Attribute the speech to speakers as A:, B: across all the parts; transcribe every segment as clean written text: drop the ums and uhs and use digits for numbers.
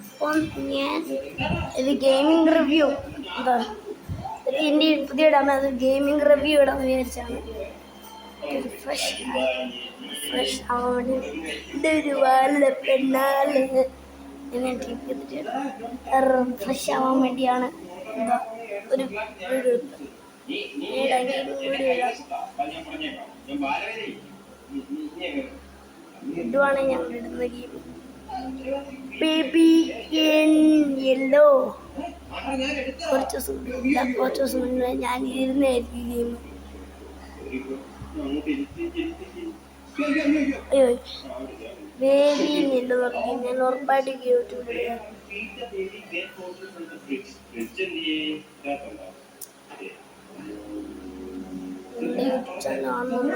A: ഇപ്പം ഞാൻ ഒരു ഗെയിമിംഗ് റിവ്യൂ എന്താ എൻ്റെ പുതിയ ഇടാൻ ഗെയിമിംഗ് റിവ്യൂ ഇടാൻ വിചാരിച്ചാണ്. ഫ്രഷ് ആവാൻ വേണ്ടി പെണ്ണാല് ഫ്രഷ് ആവാൻ വേണ്ടിയാണ് എന്താ ഒരു ഇടുവാണ് ഞങ്ങൾ ഇടുന്ന ഗെയിം ബേബി യെല്ലോ. കുറച്ച് ദിവസം മുന്നേ ഞാൻ ഇരുന്നായിരിക്കും ഗെയിം. അയ്യോ ബേബി യെല്ലോ പറഞ്ഞു ഞാൻ ഉറപ്പായിട്ട് യൂട്യൂബിൽ യൂട്യൂബ് ചാനൽ കാണുന്ന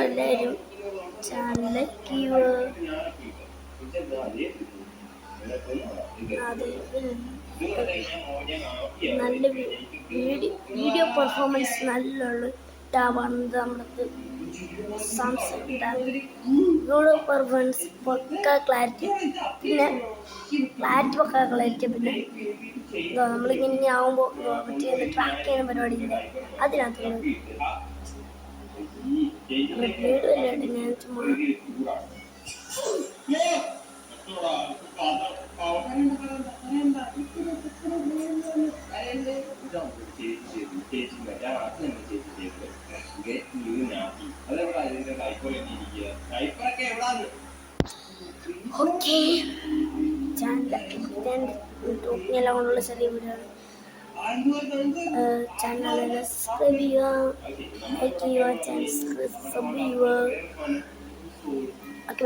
A: എല്ലാവരും ചാനലിലേക്ക് നല്ല വീഡിയോ പെർഫോമൻസ് നല്ലുള്ള ടാബാണ് നമ്മുടെ സാംസങ് ടാബ്. വീഡിയോ പെർഫോമൻസ് പക്ക ക്ലാരിറ്റി, പിന്നെ പിന്നെ നമ്മളിങ്ങനെ ആകുമ്പോൾ മറ്റേ ട്രാക്ക് ചെയ്യുന്ന പരിപാടിയില്ല, അതിനകത്ത് വീഡിയോ ഞാൻ ചുമ്മാ ഓക്കെ എല്ലാം കൊണ്ടുള്ള ചെറിയ വീഡിയോ ആണ്. ചാനൽ സബ്സ്ക്രൈബ് ചെയ്യുക, ലൈക്ക് ചെയ്യുക, ചാനൽ സബ്സ്ക്രൈബ് ചെയ്യുക.